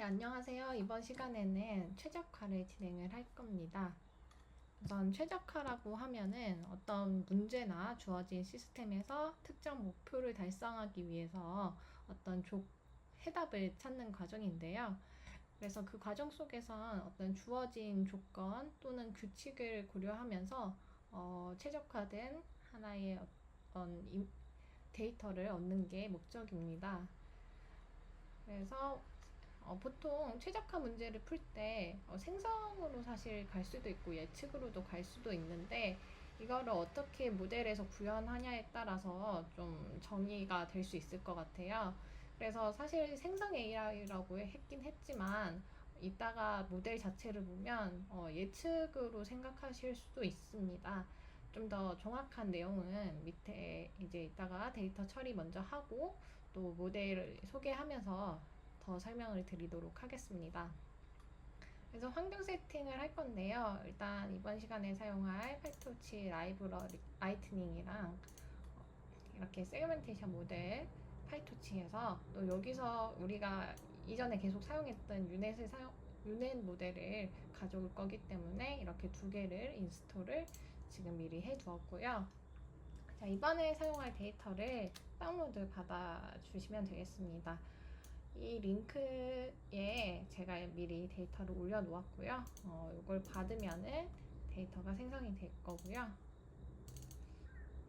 안녕하세요. 이번 시간에는 최적화를 진행을 할 겁니다. 우선 최적화라고 하면은 어떤 문제나 주어진 시스템에서 특정 목표를 달성하기 위해서 어떤 해답을 찾는 과정인데요. 그래서 그 과정 속에선 어떤 주어진 조건 또는 규칙을 고려하면서 최적화된 하나의 어떤 데이터를 얻는 게 목적입니다. 그래서 보통 최적화 문제를 풀 때 생성으로 사실 갈 수도 있고 예측으로도 갈 수도 있는데 이거를 어떻게 모델에서 구현하냐에 따라서 좀 정의가 될 수 있을 것 같아요. 그래서 사실 생성 AI라고 했긴 했지만 이따가 모델 자체를 보면 예측으로 생각하실 수도 있습니다. 좀 더 정확한 내용은 밑에 이제 이따가 데이터 처리 먼저 하고 또 모델을 소개하면서 더 설명을 드리도록 하겠습니다. 그래서 환경 세팅을 할 건데요. 일단 이번 시간에 사용할 파이토치 라이브러리 라이트닝이랑 이렇게 세그멘테이션 모델 파이토치에서 또 여기서 우리가 이전에 계속 사용했던 유넷 모델을 가져올 거기 때문에 이렇게 두 개를 인스톨을 지금 미리 해 두었고요. 자, 이번에 사용할 데이터를 다운로드 받아 주시면 되겠습니다. 이 링크에 제가 미리 데이터를 올려 놓았고요. 이걸 받으면은 데이터가 생성이 될 거고요.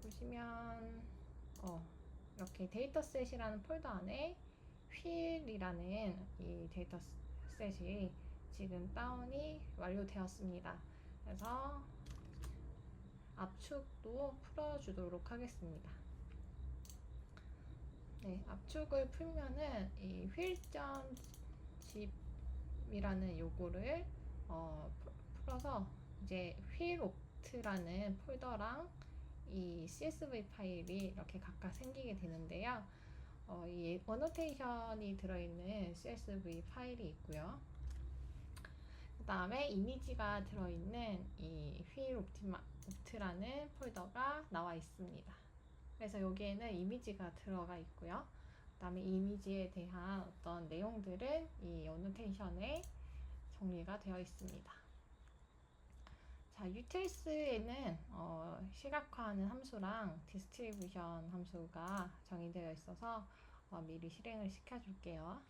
보시면 이렇게 데이터셋이라는 폴더 안에 휠이라는 이 데이터셋이 지금 다운이 완료되었습니다. 그래서 압축도 풀어주도록 하겠습니다. 네, 압축을 풀면은 이 휠전 집이라는 요거를 풀어서 이제 휠옵트라는 폴더랑 이 CSV 파일이 이렇게 각각 생기게 되는데요. 이 어노테이션이 들어있는 CSV 파일이 있고요. 그 다음에 이미지가 들어있는 이 휠옵트라는 폴더가 나와 있습니다. 그래서 여기에는 이미지가 들어가 있고요. 그 다음에 이미지에 대한 어떤 내용들은 이 어노테이션에 정리가 되어 있습니다. 자, 유틸스에는 시각화하는 함수랑 디스트리뷰션 함수가 정의되어 있어서 미리 실행을 시켜줄게요.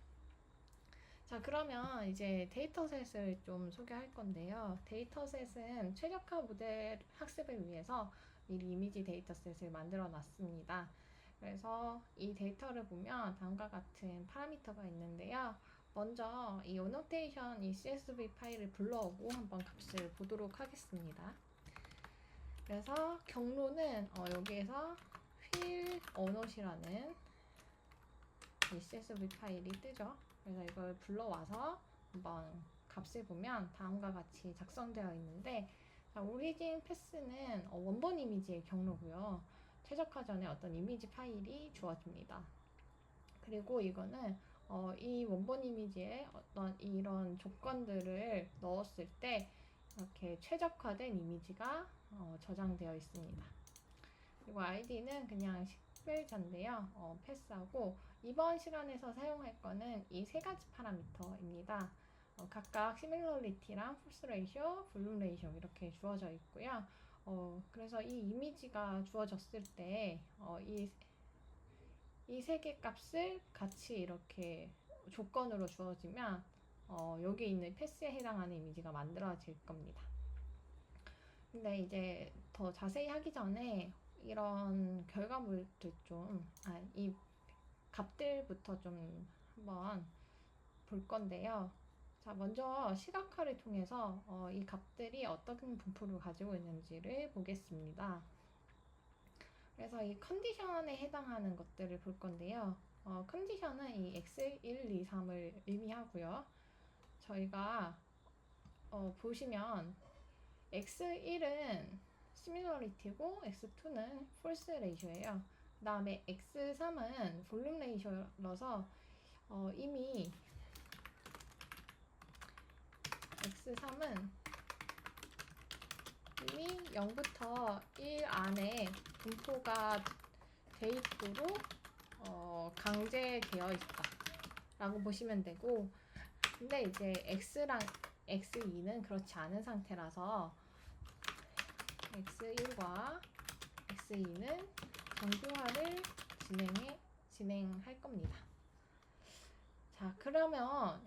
자, 그러면 이제 데이터셋을 좀 소개할 건데요. 데이터셋은 최적화 모델 학습을 위해서 미리 이미지 데이터셋을 만들어 놨습니다. 그래서 이 데이터를 보면 다음과 같은 파라미터가 있는데요. 먼저 이 어노테이션 이 CSV 파일을 불러오고 한번 값을 보도록 하겠습니다. 그래서 경로는 여기에서 휠 어노시라는 이 CSV 파일이 뜨죠. 그래서 이걸 불러와서 한번 값을 보면 다음과 같이 작성되어 있는데, 자, 오리진 패스는 원본 이미지의 경로고요. 최적화 전에 어떤 이미지 파일이 주어집니다. 그리고 이거는 이 원본 이미지에 어떤 이런 조건들을 넣었을 때 이렇게 최적화된 이미지가 저장되어 있습니다. 그리고 아이디는 그냥 식별자인데요. 패스하고 이번 시간에서 사용할 거는 이 세 가지 파라미터입니다. 각각 시밀러리티랑 폴스 레이쇼, 볼륨 레이쇼 이렇게 주어져 있고요. 그래서 이 이미지가 주어졌을 때 이 세 개 값을 같이 이렇게 조건으로 주어지면 여기 있는 패스에 해당하는 이미지가 만들어질 겁니다. 근데 이제 더 자세히 하기 전에 이런 결과물들 이 값들부터 좀 한번 볼 건데요. 자, 먼저 시각화를 통해서 이 값들이 어떤 분포를 가지고 있는지를 보겠습니다. 그래서 이 컨디션에 해당하는 것들을 볼 건데요. 컨디션은 이 x1, 2, 3을 의미하고요. 저희가 보시면 x1은 시밀러리티고 x2는 폴스 레이쇼예요. 그 다음에 x3은 볼륨 레이쇼라서 이미 x3은 이미 0부터 1 안에 분포가 돼 있도록 강제되어 있다 라고 보시면 되고, 근데 이제 x랑 x2는 그렇지 않은 상태라서 x1과 x2는 정교화를 진행할 겁니다. 자, 그러면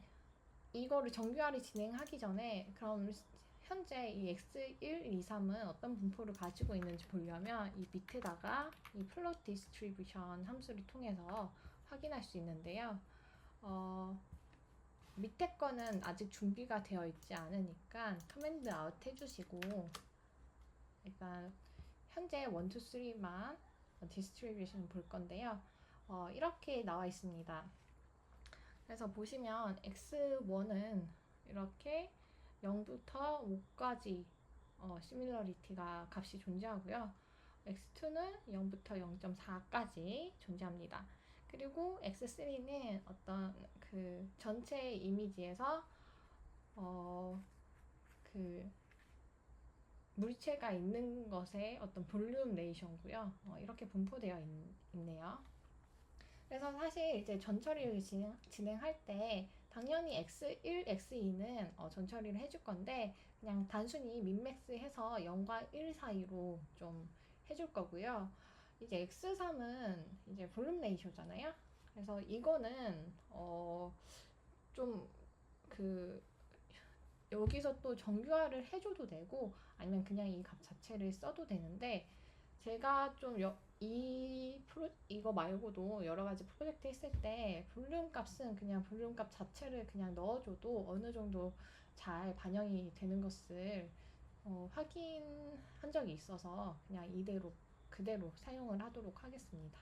이거를 정교화를 진행하기 전에 그럼 현재 이 x1, 2, 3은 어떤 분포를 가지고 있는지 보려면 이 밑에다가 이 플롯 디스트리뷰션 함수를 통해서 확인할 수 있는데요. 밑에 거는 아직 준비가 되어 있지 않으니까 커맨드 아웃 해주시고 일단 현재 1, 2, 3만 디스트리뷰션 볼 건데요. 이렇게 나와 있습니다. 그래서 보시면 x1은 이렇게 0부터 5까지 시밀러리티가 값이 존재하고요. x2는 0부터 0.4까지 존재합니다. 그리고 x3는 어떤 그 전체 이미지에서 그 물체가 있는 것의 어떤 볼륨 레이션고요. 이렇게 분포되어 있네요. 그래서 사실 이제 전처리를 진행할 때 당연히 x1, x2는 전처리를 해줄 건데 그냥 단순히 민맥스 해서 0과 1 사이로 좀 해줄 거고요. 이제 x3은 이제 볼륨 레이쇼잖아요. 그래서 이거는 좀 그 여기서 또 정교화를 해줘도 되고 아니면 그냥 이 값 자체를 써도 되는데 제가 좀 이거 말고도 여러 가지 프로젝트 했을 때 볼륨 값은 그냥 볼륨 값 자체를 그냥 넣어줘도 어느 정도 잘 반영이 되는 것을 확인한 적이 있어서 그냥 그대로 사용을 하도록 하겠습니다.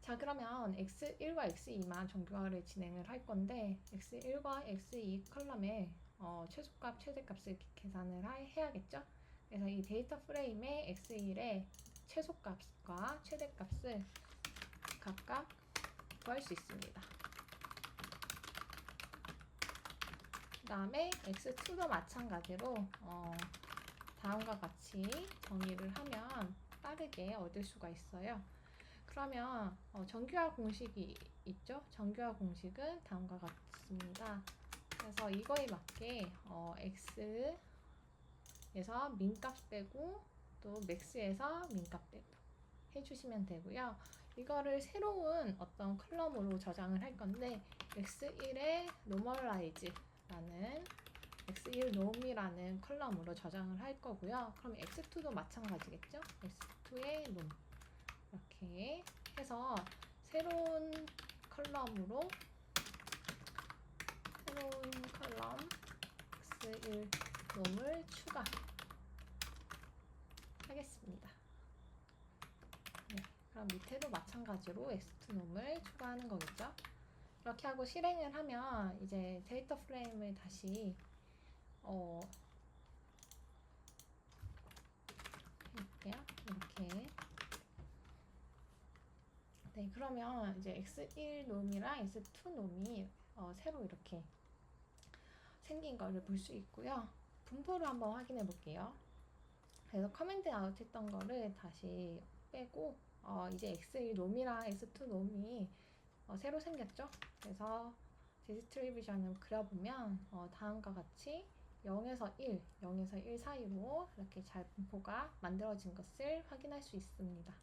자, 그러면 x1과 x2만 정교화를 진행을 할 건데 x1과 x2 컬럼에 최소값, 최대값을 계산을 해야겠죠? 그래서 이 데이터 프레임의 x1의 최소값과 최대값을 각각 구할 수 있습니다. 그 다음에 x2도 마찬가지로 다음과 같이 정의를 하면 빠르게 얻을 수가 있어요. 그러면 정교화 공식이 있죠? 정교화 공식은 다음과 같습니다. 그래서 이거에 맞게 x에서 민값 빼고 또 max에서 민값 빼고 해주시면 되고요. 이거를 새로운 어떤 컬럼으로 저장을 할 건데 x1에 normalize라는 x1 norm이라는 컬럼으로 저장을 할 거고요. 그럼 x2도 마찬가지겠죠? x2의 norm 이렇게 해서 새로운 컬럼 x1 놈을 추가하겠습니다. 네, 그럼 밑에도 마찬가지로 x2 놈을 추가하는 거겠죠. 이렇게 하고 실행을 하면 이제 데이터 프레임을 다시 해볼게요. 이렇게. 네, 그러면 이제 x1 놈이랑 x2 놈이 새로 이렇게 생긴 거를 볼 수 있고요. 분포를 한번 확인해 볼게요. 그래서 커맨드 아웃 했던 거를 다시 빼고 이제 x1 놈이랑 x2 놈이 새로 생겼죠. 그래서 디스트리뷰션을 그려보면 다음과 같이 0에서 1 사이로 이렇게 잘 분포가 만들어진 것을 확인할 수 있습니다.